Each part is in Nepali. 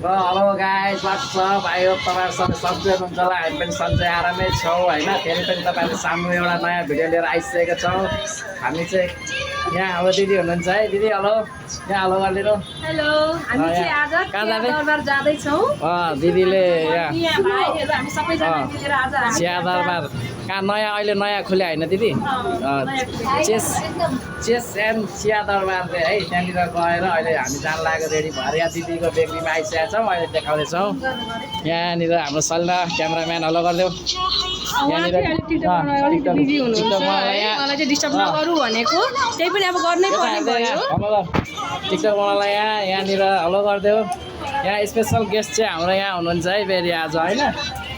हेलो गाइस व्हाट्सअप आयो तपाईँहरू सबै सन्चै हुनुहुन्छ होला हामी पनि सन्चै आरामै छौँ होइन फेरि पनि तपाईँहरूले सामु एउटा नयाँ भिडियो लिएर आइसकेका छौँ हामी चाहिँ यहाँ अब दिदी हुनुहुन्छ है दिदी हेलो यहाँ हेलो गरिदिनु हेलो हामी चाहिँ आज दरबार जाँदैछौँ दिदीले यहाँ भाइहरू हामी सबैजना मिलेर आज हामी चिया दरबार कहाँ नयाँ अहिले नयाँ खुल्या होइन दिदी चेस एन्ड चिया दरबार है त्यहाँनिर गएर अहिले हामी जान लागेको रेडी भएर यहाँ दिदीको बेकरीमा आइसकेका छौँ अहिले देखाउँदैछौँ यहाँनिर हाम्रो सल्ला क्यामराम्यान हेलो गरिदेऊ यहाँनिर मलाई चाहिँ डिस्टर्ब नगरौँ भनेको त्यही पनि अब गर्नै पर्ने भयो टिकटक बनाउनलाई यहाँनिर हेलो गरिदेऊ यहाँ स्पेसल गेस्ट चाहिँ हाम्रो यहाँ हुनुहुन्छ है फेरि आज होइन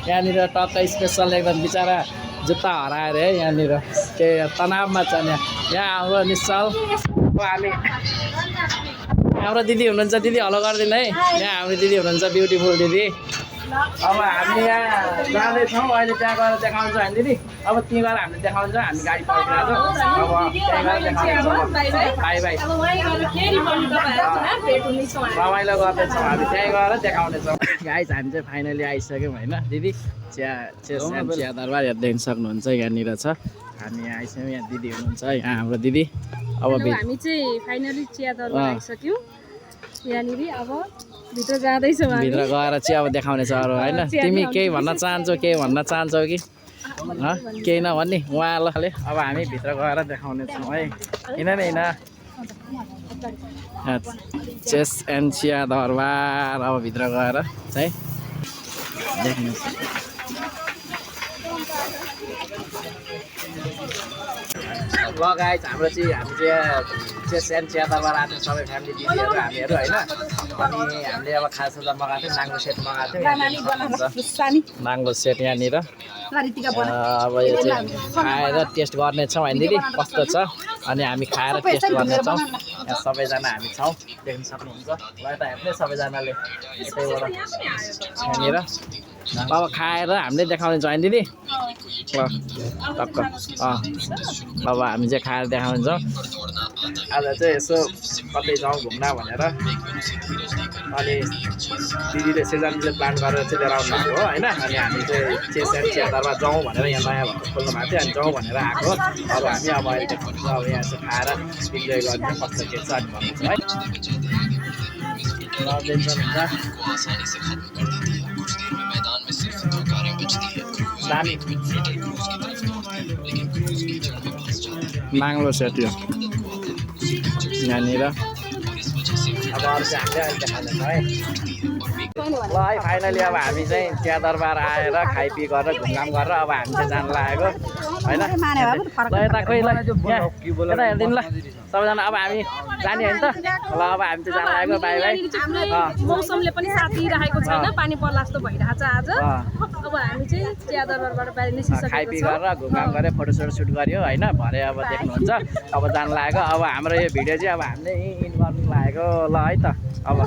यहाँनिर टक्क स्पेसल एकदम बिचरा जुत्ता हराएर है यहाँनिर के तनावमा छ यहाँ हाम्रो निश्चल हामी हाम्रो दिदी हुनुहुन्छ दिदी हेलो गरिदिनु है यहाँ हाम्रो दिदी हुनुहुन्छ ब्युटिफुल दिदी अब हामी यहाँ जाँदैछौँ अहिले त्यहाँ गएर देखाउँछ होइन दिदी अब त्यहीँ गएर हामीले देखाउँछ हामी गाडी पर्खिरहेको अब त्यहाँ गएर देखाउँछौँ बाई बाई रमाइलो गर्दैछौँ हामी त्यहीँ गएर देखाउनेछौँ गाइस हामी चाहिँ फाइनली आइसक्यौँ होइन दिदी चिया दरबार यहाँ देख्न सक्नुहुन्छ यहाँनिर छ हामी यहाँ आइसक्यौँ यहाँ दिदी हुनुहुन्छ यहाँ हाम्रो दिदी अब हामी चाहिँ फाइनली चिया दरबार आइसक्यौँ यहाँनिर अब भित्र जाँदैछौँ भित्र गएर चाहिँ अब देखाउनेछ अरू होइन तिमी केही भन्न चाहन्छौ केही भन्न चाहन्छौ कि केही नभन्ने उहाँले अब हामी भित्र गएर देखाउनेछौँ है किन नि होइन चेस एन्ड चिया दरबार अब भित्र गएर चाहिँ देख्नुहोस् ल गाइस हाम्रो चाहिँ हामी चाहिँ चेस एन्ड चिया दरबार आएको सबै फ्यामिली दिदीहरू हामीहरू होइन अनि हामीले अब खाजा मगाएको थियौँ नाङ्गो सेट मगाएको थियौँ नाङ्गो सेट यहाँनिर अब यो चाहिँ खाएर टेस्ट गर्नेछौँ होइन दिदी कस्तो छ अनि हामी खाएर टेस्ट गर्नेछौँ यहाँ सबैजना हामी छौँ देख्न सक्नुहुन्छ ल यता हेर्ने सबैजनाले यतैबाट यहाँनिर अब खाएर हामीले देखाउने छ होइन दिदी ल टक्क अब हामी चाहिँ खाएर देखाउँछौँ आज चाहिँ यसो कतै जाउँ घुम्न भनेर अनि दिदीले सिजनले प्लान गरेर चाहिँ लिएर आउनु भएको हो होइन अनि हामी चाहिँ चेस एन्ड चिया दरबार जाउँ भनेर यहाँ नयाँ भएको खोल्नु भएको थियो अनि जाउँ भनेर आएको अब हामी अब अहिले देखाउँछ अब यहाँ चाहिँ खाएर इन्जोय गर्ने कस्तो के छ अनि भन्नुहुन्छ है दामी नाङ्लो सेट यो यहाँनिर अब अरू चाहिँ हामीले अहिले देखाउँदैछ है ल है फाइनली अब हामी चाहिँ चिया दरबार आएर खाइपी गरेर घुमघाम गरेर अब हामी चाहिँ जान लागेको होइन ल यता खोइ ल यता हेरिदिनु ल सबैजना अब हामी जाने होइन त ल अब हामी चाहिँ जान लागेको बाई बाई मौसमले पनि साथ दिइरहेको छैन पानी पर्ला जस्तो भइरहेको छ आज अब हामी चाहिँ चिया दरबारबाट बाहिर निस्किसकेको खाइपी गरेर घुमघाम गरेर फोटोसोटो सुट गऱ्यो होइन भरे अब देख्नुहुन्छ अब जान लागेको अब हाम्रो यो भिडियो चाहिँ अब हामीले इन गर्नु लागेको ल है त अब